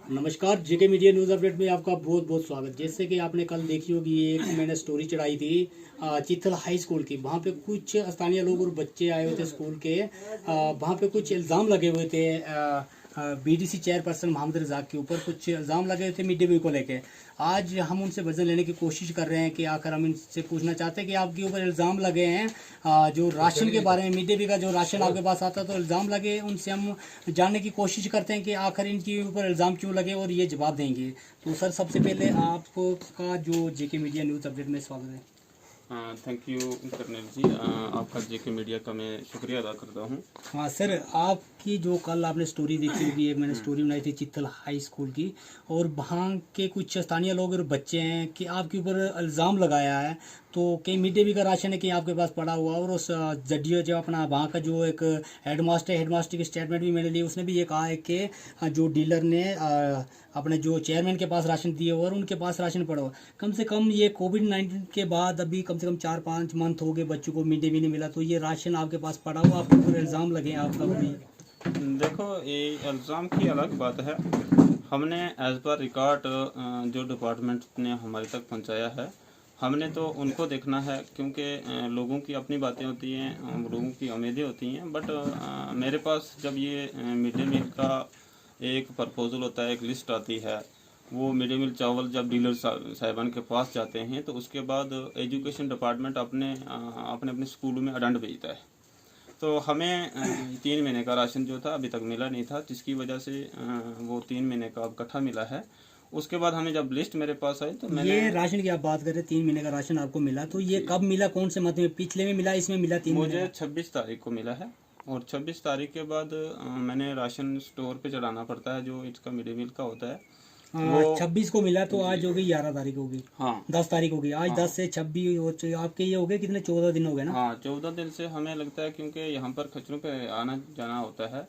नमस्कार, जेके media news update में आपका बहुत बहुत स्वागत। जैसे कि आपने कल देखी होगी, एक मैंने स्टोरी चढ़ाई थी चित्तल हाई स्कूल की। वहाँ पे कुछ स्थानीय लोग और बच्चे आए हुए थे स्कूल के। वहाँ पे कुछ इल्ज़ाम लगे हुए थे बीडीसी चेयरपर्सन मोहम्मद रज़ाक के ऊपर। कुछ इल्ज़ाम लगे हुए थे मिड डे मील को लेके। आज हम उनसे वजन लेने की कोशिश कर रहे हैं कि आकर हम इनसे पूछना चाहते हैं कि आपके ऊपर इल्ज़ाम लगे हैं जो राशन के बारे में, मिड डे मील का जो राशन आपके पास आता है तो इल्ज़ाम लगे। उनसे हम जानने की कोशिश करते हैं कि आखिर इनके ऊपर इल्ज़ाम क्यों लगे और ये जवाब देंगे। तो सर, सबसे पहले आपको का जो जेके मीडिया न्यूज़ अपडेट में स्वागत है। थैंक यू कर्नल जी। आपका जेके मीडिया का मैं शुक्रिया अदा करता हूँ। हाँ सर, आपकी जो कल आपने स्टोरी देखी होगी, एक मैंने स्टोरी बनाई थी चित्तल हाई स्कूल की, और वहाँ के कुछ स्थानीय लोग और बच्चे हैं कि आपके ऊपर इल्ज़ाम लगाया है। तो कहीं मिड डे मील का राशन है कि आपके पास पड़ा हुआ, और उस जडियो जो अपना वहाँ का जो एक हेडमास्टर की स्टेटमेंट भी मैंने ली। उसने भी ये कहा है कि जो डीलर ने अपने जो चेयरमैन के पास राशन दिए हुआ और उनके पास राशन पड़ा हुआ। कम से कम ये कोविड-19 के बाद अभी कम से कम 4-5 मंथ हो गए बच्चों को मिड डे मील नहीं मिला, तो ये राशन आपके पास पड़ा हुआ, आपके ऊपर इल्ज़ाम लगे हैं आपका भी। देखो, ये इल्ज़ाम की अलग बात है। हमने एज पर रिकॉर्ड जो डिपार्टमेंट ने हमारे तक पहुंचाया है, हमने तो उनको देखना है, क्योंकि लोगों की अपनी बातें होती हैं, लोगों की उम्मीदें होती हैं। बट मेरे पास जब ये मिड डे मील का एक प्रपोजल होता है, एक लिस्ट आती है, वो मिड डे मील चावल जब डीलर साहिबान के पास जाते हैं तो उसके बाद एजुकेशन डिपार्टमेंट अपने अपने स्कूलों में अडेंड भेजता है। तो हमें 3 महीने का राशन जो था अभी तक मिला नहीं था, जिसकी वजह से वो 3 महीने का अब इकट्ठा मिला है। उसके बाद हमें जब लिस्ट मेरे पास आई तो मैंने, ये राशन की आप बात कर रहे हैं, 3 महीने का राशन आपको मिला, तो ये कब मिला, कौन से महीने में? पिछले में मिला, इसमें मिला 3 महीने मुझे का? 26 तारीख को मिला है। और 26 तारीख के बाद मैंने राशन स्टोर पे चढ़ाना पड़ता है, जो इसका मिड डे मील का होता है वो। 26 को मिला तो आज हो गई 11 तारीख होगी, हाँ 10 तारीख होगी आज। हाँ 10 से 26 आपके ये हो गए कितने, 14 दिन हो गए ना? हाँ 14 दिन से हमें लगता है, क्योंकि यहाँ पर खच्चरों पे आना जाना होता है।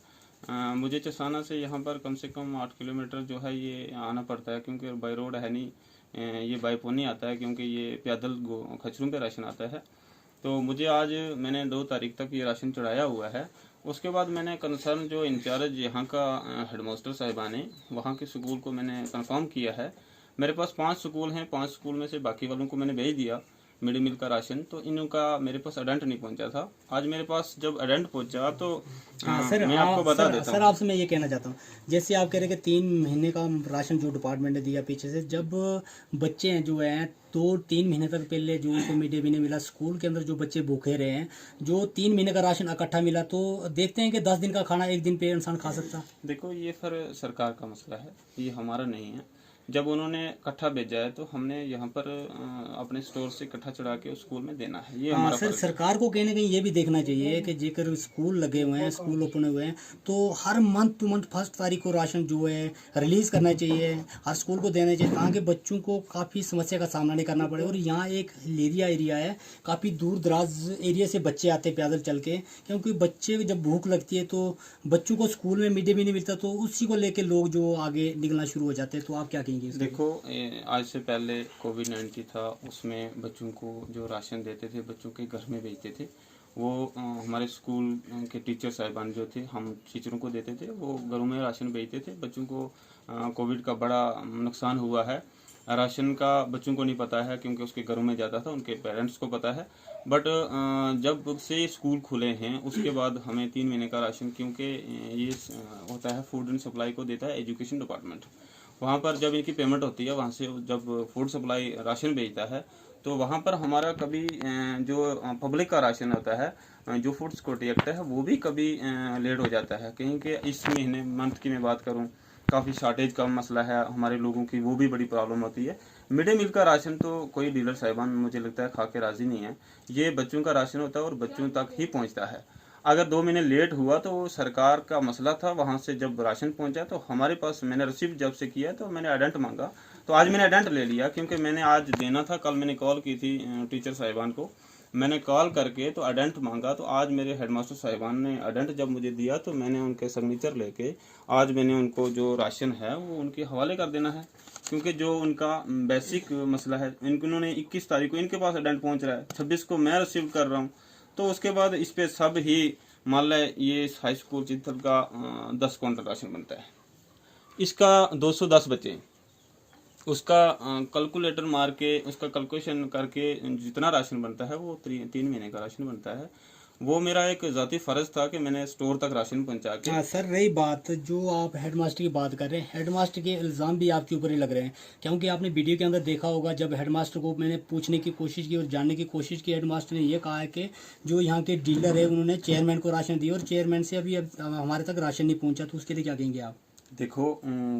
मुझे चसाना से यहाँ पर कम से कम 8 किलोमीटर जो है ये आना पड़ता है, क्योंकि बाई रोड है नहीं। ये बाई पोनी आता है, क्योंकि ये पैदल खच्चरों पे राशन आता है। तो मुझे आज मैंने 2 तारीख तक ये राशन चढ़ाया हुआ है। उसके बाद मैंने कंसर्न जो इंचार्ज यहाँ का हेडमास्टर साहिबान है, वहाँ के स्कूल को मैंने कंफर्म किया है। मेरे पास 5 स्कूल हैं, 5 स्कूल में से बाकी वालों को मैंने भेज दिया मिड डे मील का राशन। तो इनका मेरे पास एडेंट नहीं पहुंचा था। आज मेरे पास जब एडेंट पहुंचा तो हाँ सर, मैं आपको बता देता सर हूँ। आपसे मैं ये कहना चाहता हूँ, जैसे आप कह रहे हैं कि 3 महीने का राशन जो डिपार्टमेंट ने दिया पीछे से, जब बच्चे हैं जो हैं 2-3 महीने तक पहले जो उनको मिड डे मील नहीं मिला, स्कूल के अंदर जो बच्चे भूखे रहे हैं, जो 3 महीने का राशन इकट्ठा मिला, तो देखते हैं कि 10 दिन का खाना एक दिन पे इंसान खा सकता। देखो, ये फिर सरकार का मसला है, ये हमारा नहीं है। जब उन्होंने इकट्ठा भेजा है तो हमने यहाँ पर अपने स्टोर से इकट्ठा चढ़ा के उस स्कूल में देना है, ये हाँ हमारा सर, फर्ज है। सरकार को कहीं ना कहीं ये भी देखना चाहिए कि जेकर स्कूल लगे हुए हैं, स्कूल ओपन हुए हैं, तो हर मंथ टू मंथ 1 तारीख को राशन जो है रिलीज़ करना चाहिए, हर स्कूल को देना चाहिए, ताकि बच्चों को काफ़ी समस्या का सामना नहीं करना पड़े। और यहाँ एक लेरिया एरिया है, काफ़ी दूर दराज एरिया से बच्चे आते हैं पैदल चल के, क्योंकि बच्चे जब भूख लगती है तो बच्चों को स्कूल में मिड डे मील नहीं मिलता, तो उसी को लेकर लोग जो आगे निकलना शुरू हो जाते हैं। तो आप क्या कहेंगे इसमें? देखो, आज से पहले कोविड-19 था, उसमें बच्चों को जो राशन देते थे, बच्चों के घर में भेजते थे, वो हमारे स्कूल के टीचर साहिबान जो थे, हम टीचरों को देते थे, वो घरों में राशन भेजते थे। बच्चों को कोविड का बड़ा नुकसान हुआ है। राशन का बच्चों को नहीं पता है, क्योंकि उसके घरों में जाता था, उनके पेरेंट्स को पता है। बट जब से स्कूल खुले हैं उसके बाद हमें 3 महीने का राशन, क्योंकि ये होता है फूड एंड सप्लाई को देता है एजुकेशन डिपार्टमेंट। वहाँ पर जब इनकी पेमेंट होती है, वहाँ से जब फूड सप्लाई राशन भेजता है, तो वहाँ पर हमारा कभी जो पब्लिक का राशन होता है, जो फूड सिक्योरिटी एक्ट है, वो भी कभी लेट हो जाता है। कहीं कि इस महीने मंथ की मैं बात करूँ, काफ़ी शॉर्टेज का मसला है हमारे लोगों की, वो भी बड़ी प्रॉब्लम होती है। मिड डे मील का राशन तो कोई डीलर साहिबान मुझे लगता है खा के राज़ी नहीं है। ये बच्चों का राशन होता है और बच्चों तक ही पहुँचता है। अगर 2 महीने लेट हुआ तो वो सरकार का मसला था। वहाँ से जब राशन पहुँचा तो हमारे पास, मैंने रिसीव जब से किया तो मैंने एडेंट मांगा, तो आज मैंने एडेंट ले लिया, क्योंकि मैंने आज देना था। कल मैंने कॉल की थी टीचर साहिबान को, मैंने कॉल करके तो एडेंट मांगा। तो आज मेरे हेडमास्टर साहिबान ने एडेंट जब मुझे दिया तो मैंने उनके सिग्नेचर लेके आज मैंने उनको जो राशन है वो उनके हवाले कर देना है, क्योंकि जो उनका बेसिक मसला है, इन्होंने 21 तारीख को इनके पास एडेंट पहुंच रहा है, 26 को मैं रिसीव कर रहा हूँ। तो उसके बाद इस पे सब ही मान लें, ये हाई स्कूल चित्तल का 10 क्विंटल राशन बनता है। इसका 210 बच्चे हैं। उसका कैलकुलेटर मार के, उसका कैलकुलेशन करके जितना राशन बनता है वो 3 महीने का राशन बनता है। वो मेरा एक ज़ाती फ़र्ज़ था कि मैंने स्टोर तक राशन पहुंचा के। हाँ सर, रही बात जो आप हेडमास्टर की बात कर रहे हैं, हेडमास्टर के इल्ज़ाम भी आपके ऊपर ही लग रहे हैं, क्योंकि आपने वीडियो के अंदर देखा होगा जब हेडमास्टर को मैंने पूछने की कोशिश की और जानने की कोशिश की, हेडमास्टर ने ये कहा है कि जो यहाँ के डीलर है उन्होंने चेयरमैन को राशन दिया और चेयरमैन से अभी हमारे तक राशन नहीं पहुँचा। तो उसके लिए क्या कहेंगे आप? देखो,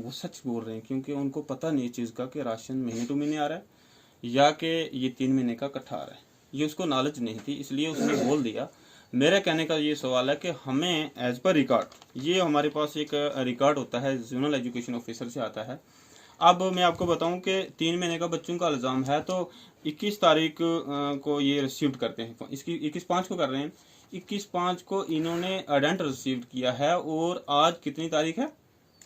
वो सच बोल रहे हैं क्योंकि उनको पता नहीं इस चीज़ का कि राशन महीने टू महीने आ रहा है या कि ये 3 महीने का इकट्ठा आ रहा है। ये उसको नॉलेज नहीं थी, इसलिए उसने बोल दिया। मेरे कहने का ये सवाल है कि हमें एज पर रिकॉर्ड, ये हमारे पास एक रिकॉर्ड होता है, जोनल एजुकेशन ऑफिसर से आता है। अब मैं आपको बताऊं कि 3 महीने का बच्चों का इल्ज़ाम है, तो 21 तारीख को ये रिसीव करते हैं। इसकी 21/5 को कर रहे हैं। 21/5 को इन्होंने अडेंट रिसीव किया है और आज कितनी तारीख है?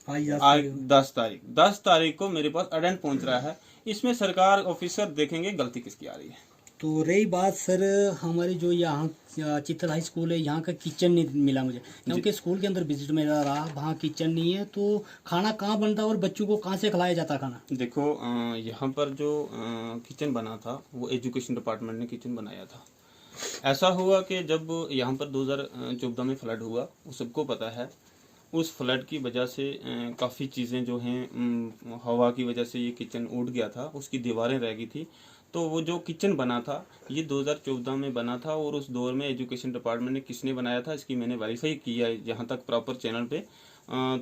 आज 10 तारीख को मेरे पास अडेंट पहुंच रहा है। इसमें सरकार ऑफिसर देखेंगे गलती किसकी आ रही है। तो रही बात सर, हमारी जो यहाँ चित्तल हाई स्कूल है, यहाँ का किचन नहीं मिला मुझे, क्योंकि स्कूल के अंदर विजिट मेरा रहा, वहाँ किचन नहीं है। तो खाना कहाँ बनता और बच्चों को कहाँ से खिलाया जाता खाना? देखो, यहाँ पर जो किचन बना था वो एजुकेशन डिपार्टमेंट ने किचन बनाया था। ऐसा हुआ कि जब यहाँ पर 2014 में फ्लड हुआ, वो सबको पता है। उस फ्लड की वजह से काफ़ी चीज़ें जो हैं, हवा की वजह से ये किचन उड़ गया था, उसकी दीवारें रह गई थी। तो वो जो किचन बना था ये 2014 में बना था और उस दौर में एजुकेशन डिपार्टमेंट ने किसने बनाया था इसकी मैंने वेरीफाई किया है यहाँ तक प्रॉपर चैनल पे।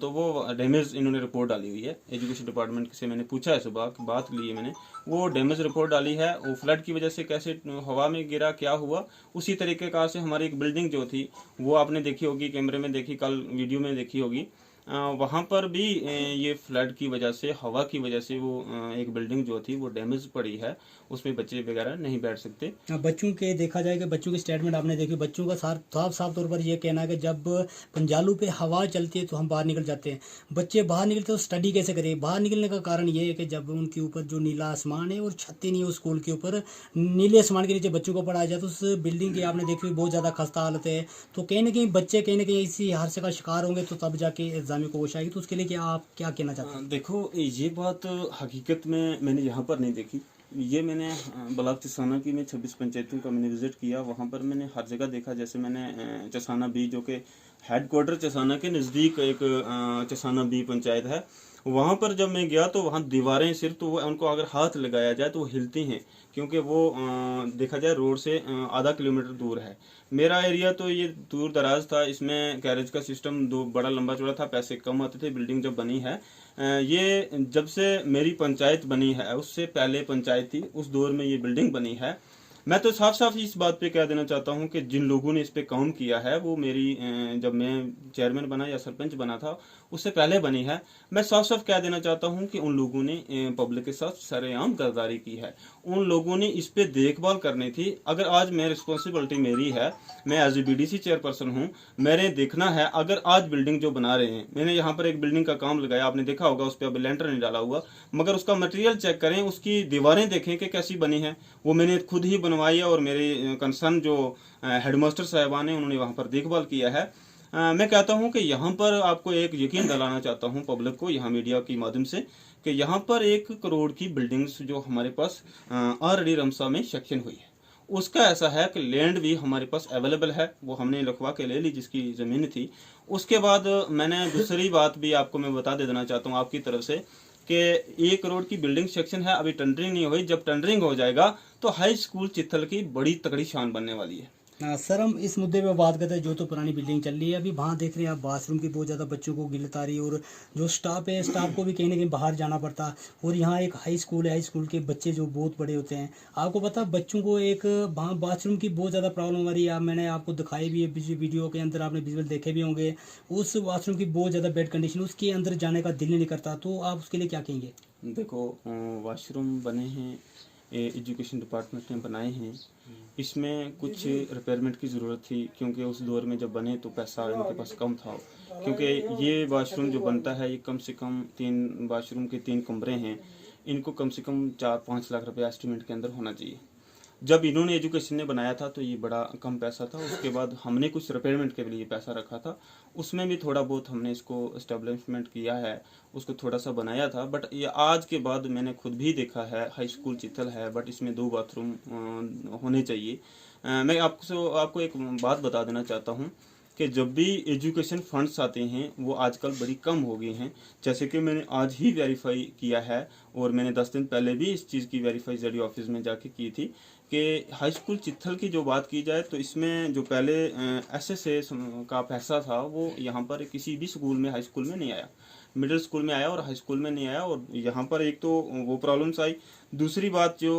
तो वो डैमेज इन्होंने रिपोर्ट डाली हुई है। एजुकेशन डिपार्टमेंट से मैंने पूछा है, सुबह बात ली है मैंने, वो डैमेज रिपोर्ट डाली है। वो फ्लड की वजह से कैसे हवा में गिरा, क्या हुआ, उसी तरीके कार से हमारी एक बिल्डिंग जो थी वो आपने देखी होगी, कैमरे में देखी, कल वीडियो में देखी होगी। वहाँ पर भी ये फ्लड की वजह से, हवा की वजह से वो एक बिल्डिंग जो थी वो डैमेज पड़ी है, उसमें बच्चे वगैरह नहीं बैठ सकते। बच्चों के देखा जाए कि बच्चों की स्टेटमेंट आपने देखी, बच्चों का साफ साफ तौर पर ये कहना है कि जब पंजालू पे हवा चलती है तो हम बाहर निकल जाते हैं। बच्चे बाहर निकलते तो स्टडी कैसे करें? बाहर निकलने का कारण ये है कि जब उनके ऊपर जो नीला आसमान है और छत्ती नहीं है उस स्कूल के ऊपर, नीले आसमान के नीचे बच्चों को पढ़ाया जाए तो उस बिल्डिंग की आपने देखी बहुत ज़्यादा खस्ता हालत है। तो कहीं ना कहीं बच्चे कहीं ना कहीं इसी हादसे का शिकार होंगे, तो तब जाके एग्जाम में कोश आएगी। तो उसके लिए क्या आप क्या कहना चाहते हैं? देखो, ये बात हकीकत में मैंने यहाँ पर नहीं देखी। ये मैंने ब्लॉक चसाना की में 26 पंचायतों का मैंने विजिट किया, वहाँ पर मैंने हर जगह देखा। जैसे मैंने चसाना बी, जो कि हेडक्वार्टर चसाना के नज़दीक एक चसाना बी पंचायत है, वहाँ पर जब मैं गया तो वहाँ दीवारें सिर्फ, तो वो उनको अगर हाथ लगाया जाए तो वो हिलती हैं, क्योंकि वो देखा जाए रोड से आधा किलोमीटर दूर है। मेरा एरिया तो ये दूर दराज था, इसमें कैरेज का सिस्टम दो बड़ा लंबा चौड़ा था, पैसे कम आते थे। बिल्डिंग जब बनी है, ये जब से मेरी पंचायत बनी है, उससे पहले पंचायत थी, उस दौर में ये बिल्डिंग बनी है। मैं तो साफ साफ इस बात पे कह देना चाहता हूँ कि जिन लोगों ने इस पे काम किया है वो मेरी जब मैं चेयरमैन बना या सरपंच बना था उससे पहले बनी है। मैं साफ साफ कह देना चाहता हूँ कि उन लोगों ने पब्लिक के साथ सरेआम गद्दारी की है। उन लोगों ने इस पे देखभाल करनी थी। अगर आज मैं रिस्पॉन्सिबिलिटी मेरी है, मैं एज ए BDC चेयरपर्सन हूँ, मैंने देखना है। अगर आज बिल्डिंग जो बना रहे हैं, मैंने यहाँ पर एक बिल्डिंग का काम लगाया, आपने देखा होगा, उस पर अभी लेंटर नहीं डाला हुआ, मगर उसका मटेरियल चेक करें, उसकी दीवारें देखें कि कैसी बनी है। वो मैंने खुद ही बनवाई है और मेरे कंसर्न जो हेडमास्टर साहबान हैं उन्होंने वहाँ पर देखभाल किया है। मैं कहता हूँ कि यहाँ पर आपको एक यकीन दिलाना चाहता हूँ पब्लिक को, यहाँ मीडिया के माध्यम से, कि यहाँ पर 1 करोड़ की बिल्डिंग्स जो हमारे पास ऑलरेडी रमसा में सेक्शन हुई है, उसका ऐसा है कि लैंड भी हमारे पास अवेलेबल है, वो हमने लिखवा के ले ली जिसकी ज़मीन थी। उसके बाद मैंने दूसरी बात भी आपको मैं बता देना चाहता हूँ आपकी तरफ से कि 1 करोड़ की बिल्डिंग सेक्शन है, अभी टेंडरिंग नहीं हुई। जब टेंडरिंग हो जाएगा तो हाई स्कूल चित्तल की बड़ी तगड़ी शान बनने वाली है। सर, हम इस मुद्दे पे बात करते हैं। जो तो पुरानी बिल्डिंग चल रही है, अभी वहाँ देख रहे हैं आप बाथरूम की बहुत ज़्यादा बच्चों को गिल्लत आ रही है और जो स्टाफ है, स्टाफ को भी कहीं ना कहीं बाहर जाना पड़ता है। और यहाँ एक हाई स्कूल है, हाई स्कूल के बच्चे जो बहुत बड़े होते हैं, आपको पता है बच्चों को एक वहाँ बाथरूम की बहुत ज़्यादा प्रॉब्लम आ रही है। मैंने आपको दिखाई भी है, वीडियो के अंदर आपने विजुअल देखे भी होंगे। उस बाथरूम की बहुत ज़्यादा बैड कंडीशन, उसके अंदर जाने का दिल नहीं करता। तो आप उसके लिए क्या कहेंगे? देखो, वॉशरूम बने हैं, एजुकेशन डिपार्टमेंट ने बनाए हैं, इसमें कुछ रिपेयरमेंट की ज़रूरत थी, क्योंकि उस दौर में जब बने तो पैसा इनके पास कम था। क्योंकि ये वाशरूम जो बनता है, ये कम से कम 3 वाशरूम के 3 कमरे हैं, इनको कम से कम 4-5 लाख रुपए एस्टिमेट के अंदर होना चाहिए। जब इन्होंने एजुकेशन ने बनाया था तो ये बड़ा कम पैसा था। उसके बाद हमने कुछ रिपेयरमेंट के लिए पैसा रखा था, उसमें भी थोड़ा बहुत हमने इसको इस्टेब्लिशमेंट किया है, उसको थोड़ा सा बनाया था। बट ये आज के बाद मैंने खुद भी देखा है, हाई स्कूल चित्तल है बट इसमें 2 बाथरूम होने चाहिए। मैं आपको एक बात बता देना चाहता हूँ कि जब भी एजुकेशन फंड्स आते हैं वो आजकल बड़ी कम हो गए हैं। जैसे कि मैंने आज ही वेरीफाई किया है और मैंने 10 दिन पहले भी इस चीज़ की वेरीफाई जेडी ऑफिस में जाके की थी कि हाई स्कूल चित्थल की जो बात की जाए तो इसमें जो पहले एसएसए का पैसा था वो यहाँ पर किसी भी स्कूल में, हाई स्कूल में नहीं आया। मिडिल स्कूल में आया और हाई स्कूल में नहीं आया। और यहाँ पर एक तो वो प्रॉब्लम्स आई, दूसरी बात जो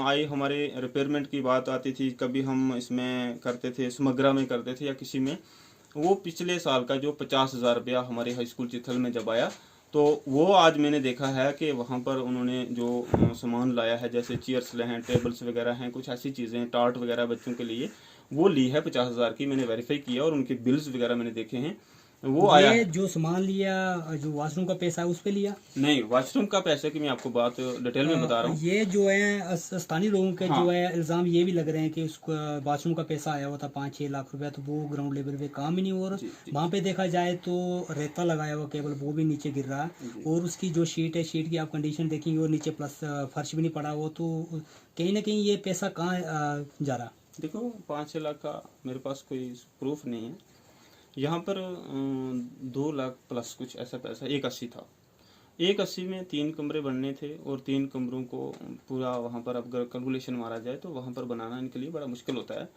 आई हमारे रिपेयरमेंट की बात आती थी। कभी हम इसमें करते थे, समग्रा में करते थे या किसी में, वो पिछले साल का जो 50,000 रुपया हमारे हाई स्कूल चित्थल में जब आया तो वो आज मैंने देखा है कि वहाँ पर उन्होंने जो सामान लाया है, जैसे चेयर्स ले हैं, टेबल्स वगैरह हैं, कुछ ऐसी चीज़ें, टार्ट वगैरह बच्चों के लिए, वो ली है 50,000 की। मैंने वेरीफाई किया और उनके बिल्स वगैरह मैंने देखे हैं, वो आया ये है। जो सामान लिया, जो वॉशरूम का पैसा है उस पे लिया? नहीं, वॉशरूम का पैसे की मैं आपको बात डिटेल में बता रहा हूँ। ये जो है स्थानीय लोगों के हाँ। जो है इल्जाम ये भी लग रहे हैं कि उसको वॉशरूम का पैसा आया हुआ था 5-6 लाख रुपया, तो वो ग्राउंड लेवल पे काम ही नहीं। और वहाँ पे देखा जाए तो रेता लगाया हुआ केवल, वो भी नीचे गिर रहा है। और उसकी जो शीट है, शीट की आप कंडीशन देखेंगे और नीचे प्लस फर्श भी नहीं पड़ा हुआ, तो कहीं ना कहीं ये पैसा कहाँ जा रहा? देखो, 5-6 लाख का मेरे पास कोई प्रूफ नहीं है। यहाँ पर 2 लाख प्लस कुछ ऐसा पैसा 180 था। 180 में 3 कमरे बनने थे और 3 कमरों को पूरा वहाँ पर अगर कैलकुलेशन मारा जाए तो वहाँ पर बनाना इनके लिए बड़ा मुश्किल होता है।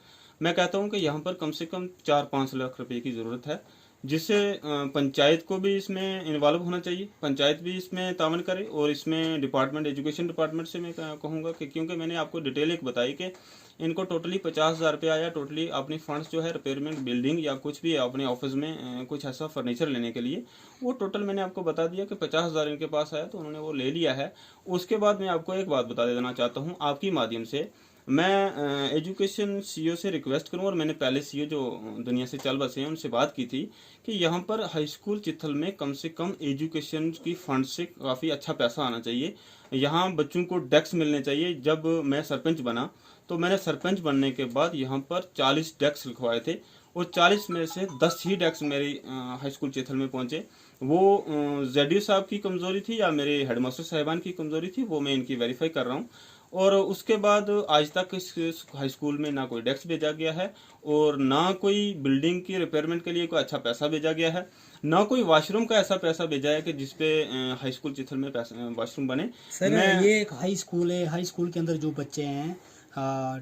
मैं कहता हूँ कि यहाँ पर कम से कम 4-5 लाख रुपए की ज़रूरत है, जिससे पंचायत को भी इसमें इन्वॉल्व होना चाहिए, पंचायत भी इसमें तावन करे। और इसमें डिपार्टमेंट, एजुकेशन डिपार्टमेंट से मैं कहूँगा कि क्योंकि मैंने आपको डिटेल एक बताई कि इनको टोटली 50,000 रुपये आया, टोटली अपनी फंड्स जो है रिपेयरमेंट, बिल्डिंग या कुछ भी अपने ऑफिस में कुछ ऐसा फर्नीचर लेने के लिए, वो टोटल मैंने आपको बता दिया कि 50,000 इनके पास आया तो उन्होंने वो ले लिया है। उसके बाद मैं आपको एक बात बता देना चाहता हूँ आपकी माध्यम से, मैं एजुकेशन सीईओ से रिक्वेस्ट करूं, और मैंने पहले सीईओ जो दुनिया से चल बसे हैं उनसे बात की थी कि यहाँ पर हाई स्कूल चित्थल में कम से कम एजुकेशन की फंड से काफ़ी अच्छा पैसा आना चाहिए। यहाँ बच्चों को डेस्क मिलने चाहिए। जब मैं सरपंच बना तो मैंने सरपंच बनने के बाद यहाँ पर 40 डेस्क लिखवाए थे और 40 में से 10 ही डेस्क मेरी हाई स्कूल चित्थल में पहुँचे। वो जेडीओ साहब की कमज़ोरी थी या मेरे हेडमास्टर साहिबान की कमज़ोरी थी, वो मैं इनकी वेरीफाई कर रहा हूँ। और उसके बाद आज तक इस हाई स्कूल में ना कोई डेस्क भेजा गया है और ना कोई बिल्डिंग की रिपेयरमेंट के लिए कोई अच्छा पैसा भेजा गया है, ना कोई वॉशरूम का ऐसा पैसा भेजा है कि जिसपे हाई स्कूल चित्थल में वॉशरूम बने। सर ये एक हाई स्कूल है, हाई स्कूल के अंदर जो बच्चे हैं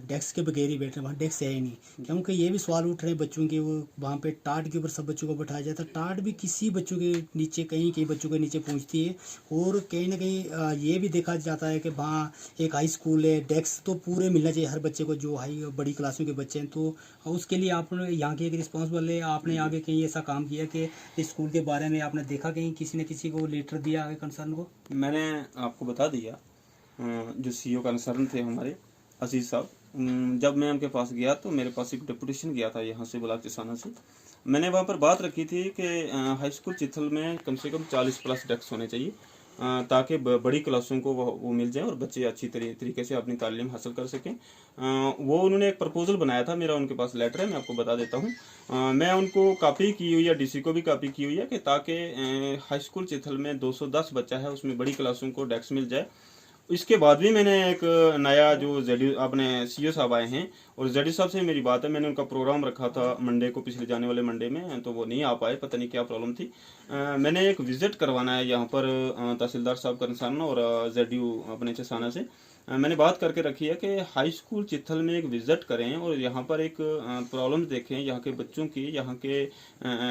डेस्क के बगैर ही बैठ रहे, वहाँ डेस्क है ही नहीं। क्योंकि ये भी सवाल उठ रहे हैं बच्चों के, वो वहाँ पे टाट के ऊपर सब बच्चों को बैठाया जाता है, टाट भी किसी बच्चों के नीचे, कई बच्चों के नीचे पहुँचती है। और कहीं ना कहीं ये भी देखा जाता है कि वहाँ एक हाई स्कूल है, डेस्क तो पूरे मिलना चाहिए हर बच्चे को जो हाई बड़ी क्लासों के बच्चे हैं। तो उसके लिए आपने यहाँ के एक रिस्पॉन्सिबल है, आपने आगे कहीं ऐसा काम किया कि इस स्कूल के बारे में आपने देखा कहीं किसी ने किसी को लेटर दिया आगे कंसर्न को? मैंने आपको बता दिया, जो सीईओ कंसर्न थे हमारे अजीज साहब, जब मैं उनके पास गया तो मेरे पास एक डेपुटेशन गया था यहाँ से ब्लॉक चिसाना से। मैंने वहाँ पर बात रखी थी कि हाई स्कूल चित्थल में कम से कम 40 प्लस डेस्क होने चाहिए ताकि बड़ी क्लासों को वो मिल जाए और बच्चे अच्छी तरीके से अपनी तालीम हासिल कर सकें। वो उन्होंने एक प्रपोजल बनाया था, मेरा उनके पास लेटर है, मैं आपको बता देता हूँ। मैं उनको कॉपी की हुई है, डीसी को भी कॉपी की हुई है कि ताकि हाई स्कूल चित्थल में 210 बच्चा है उसमें बड़ी क्लासों को डेस्क मिल जाए। इसके बाद भी मैंने एक नया जो जेडी अपने सीईओ साहब आए हैं और जेडी साहब से मेरी बात है, मैंने उनका प्रोग्राम रखा था मंडे को, पिछले जाने वाले मंडे में, तो वो नहीं आ पाए, पता नहीं क्या प्रॉब्लम थी। मैंने एक विजिट करवाना है यहाँ पर तहसीलदार साहब कंसर्न और जेडीयू अपने चिसाना से। मैंने बात करके रखी है कि हाई स्कूल चित्थल में एक विजिट करें और यहाँ पर एक प्रॉब्लम देखें यहाँ के बच्चों की, यहाँ के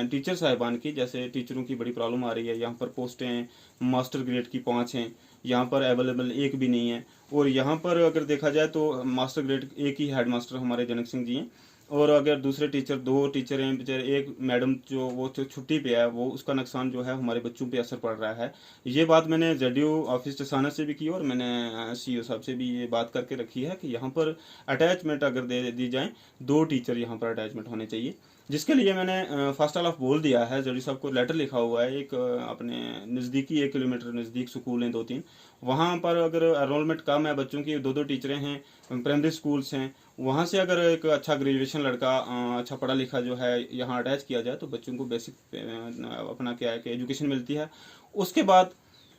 टीचर साहिबान की। जैसे टीचरों की बड़ी प्रॉब्लम आ रही है, यहाँ पर पोस्टें मास्टर ग्रेड की 5 हैं, यहाँ पर अवेलेबल एक भी नहीं है। और यहाँ पर अगर देखा जाए तो मास्टर ग्रेड एक ही हेड मास्टर हमारे जनक सिंह जी हैं, और अगर दूसरे टीचर, 2 टीचर हैं बेचारे, एक मैडम जो वो तो छुट्टी पे है, वो उसका नुकसान जो है हमारे बच्चों पे असर पड़ रहा है। ये बात मैंने जेडीओ ऑफिस टसाना से भी की और मैंने सीईओ साहब से भी ये बात करके रखी है कि यहाँ पर अटैचमेंट अगर दे दी जाए, 2 टीचर यहाँ पर अटैचमेंट होने चाहिए। जिसके लिए मैंने फर्स्ट ऑफ बोल दिया है, जेडी साहब को लेटर लिखा हुआ है। एक अपने नज़दीकी 1 किलोमीटर नज़दीक स्कूल हैं 2-3, वहाँ पर अगर एनरोलमेंट कम है बच्चों की, 2-2 टीचरें हैं, प्राइमरी स्कूल्स हैं, वहाँ से अगर एक अच्छा ग्रेजुएशन लड़का अच्छा पढ़ा लिखा जो है यहाँ अटैच किया जाए तो बच्चों को बेसिक अपना क्या है कि एजुकेशन मिलती है। उसके बाद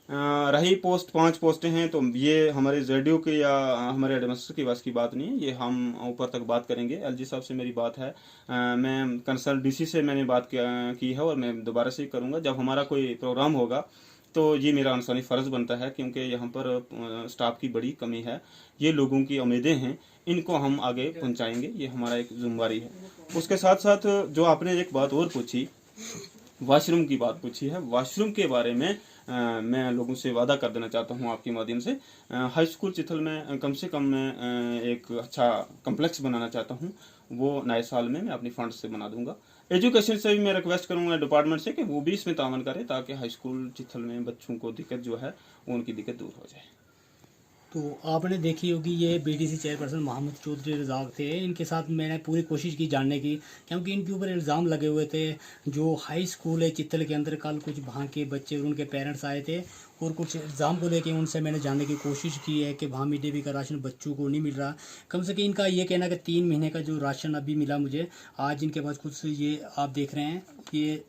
रही पोस्ट 5 पोस्टें हैं, तो ये हमारे जेडीओ के या हमारे एडमिनिस्ट्रेटर की बस की बात नहीं है, ये हम ऊपर तक बात करेंगे। एलजी साहब से मेरी बात है, मैं कंसर्न डीसी से मैंने बात की है और मैं दोबारा से करूँगा। जब हमारा कोई प्रोग्राम होगा तो ये मेरा इंसानी फ़र्ज़ बनता है, क्योंकि यहाँ पर स्टाफ की बड़ी कमी है। ये लोगों की उम्मीदें हैं, इनको हम आगे पहुँचाएंगे, ये हमारा एक जिम्मेदारी है। उसके साथ साथ जो आपने एक बात और पूछी, वॉशरूम की बात पूछी है, वॉशरूम के बारे में मैं लोगों से वादा कर देना चाहता हूं आपके माध्यम से। हाई स्कूल चिथल में कम से कम मैं एक अच्छा कम्प्लेक्स बनाना चाहता हूं, वो नए साल में मैं अपनी फंड से बना दूंगा। एजुकेशन से भी मैं रिक्वेस्ट करूंगा डिपार्टमेंट से कि वो भी इसमें तावन करे, ताकि हाई स्कूल चिथल में बच्चों को दिक्कत जो है उनकी दिक्कत दूर हो जाए। तो आपने देखी होगी ये बीडीसी चेयरपर्सन मोहम्मद चौधरी रज़ाक थे, इनके साथ मैंने पूरी कोशिश की जानने की, क्योंकि इनके ऊपर इल्ज़ाम लगे हुए थे। जो हाई स्कूल है चित्तल के अंदर, कल कुछ वहाँ के बच्चे और उनके पेरेंट्स आए थे और कुछ इल्ज़ाम को लेके उनसे मैंने जानने की कोशिश की है कि वहाँ मिड डे मील का राशन बच्चों को नहीं मिल रहा। कम से कम इनका ये कहना कि 3 महीने का जो राशन अभी मिला मुझे, आज इनके पास कुछ ये आप देख रहे हैं, ये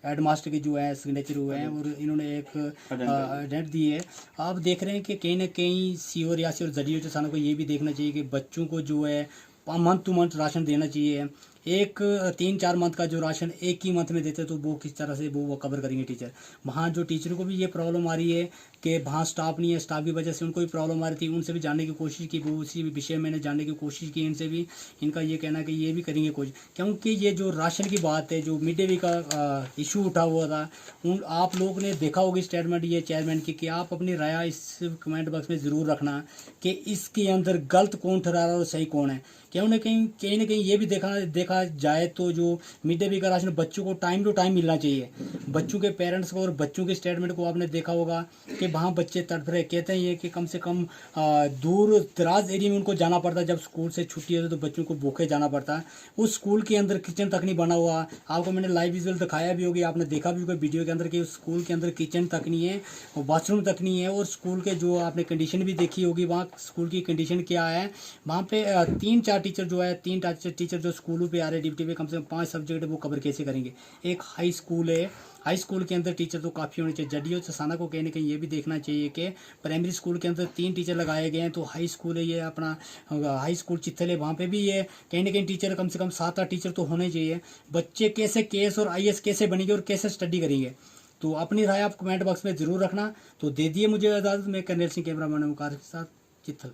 हेडमास्टर के जो है सिग्नेचर हुए हैं और इन्होंने एक एडेंट दी है। आप देख रहे हैं कि कहीं ना कहीं सीओ रियासी और जरिए टसाना को ये भी देखना चाहिए कि बच्चों को जो है मंथ टू मंथ राशन देना चाहिए। एक 3-4 मंथ का जो राशन एक ही मंथ में देते तो वो किस तरह से वो कवर करेंगे टीचर। वहाँ जो टीचरों को भी ये प्रॉब्लम आ रही है कि वहाँ स्टाफ नहीं है, स्टाफ की वजह से उनको भी प्रॉब्लम आ रही थी। उनसे भी जानने की कोशिश की, वो उसी विषय में मैंने जानने की कोशिश की इनसे भी। इनका ये कहना है कि ये भी करेंगे कुछ, क्योंकि ये जो राशन की बात है, जो मिड डे मील का इशू उठा हुआ था, उन आप लोग ने देखा होगी स्टेटमेंट ये चेयरमैन की, कि आप अपनी राय इस कमेंट बॉक्स में ज़रूर रखना कि इसके अंदर गलत कौन ठहरा रहा है और सही कौन है। कहीं ना कहीं ये भी देखा जाए तो जो मिड डे मील का राशन बच्चों को टाइम टू टाइम मिलना चाहिए। बच्चों के पेरेंट्स को और बच्चों के स्टेटमेंट को आपने देखा होगा कि वहाँ बच्चे तड़प रहे, कहते हैं ये कि कम से कम दूर दराज एरिया में उनको जाना पड़ता है। जब स्कूल से छुट्टी होती है तो बच्चों को भूखे जाना पड़ता है। उस स्कूल के अंदर किचन तक नहीं बना हुआ। आपको मैंने लाइव विजुअल दिखाया भी होगी, आपने देखा भी होगा वीडियो के अंदर कि उस स्कूल के अंदर किचन तक नहीं है, बाथरूम तक नहीं है। और स्कूल के जो आपने कंडीशन भी देखी होगी, वहाँ स्कूल की कंडीशन क्या है। वहाँ पे 3-4 टीचर जो है, 3 टीचर जो स्कूलों पे आ रहे ड्यूटी पे, कम से कम 5 सब्जेक्ट वो कवर कैसे करेंगे। एक हाई स्कूल है, हाई स्कूल के अंदर टीचर तो काफ़ी होने चाहिए। जडियो टसाना को कहीं ना कहीं ये भी देखना चाहिए कि प्राइमरी स्कूल के अंदर 3 टीचर लगाए गए हैं, तो हाई स्कूल है ये अपना हाई स्कूल चित्थल है, वहाँ पे भी ये कहीं ना कहीं टीचर कम से कम 7-8 टीचर तो होने चाहिए। बच्चे कैसे केस और IAS कैसे बनेंगे और कैसे स्टडी करेंगे। तो अपनी राय आप कमेंट बॉक्स में ज़रूर रखना। तो दे दिए मुझे इजाज़त, मैं कर्नल सिंह कैमरा मैन के साथ चित्थल।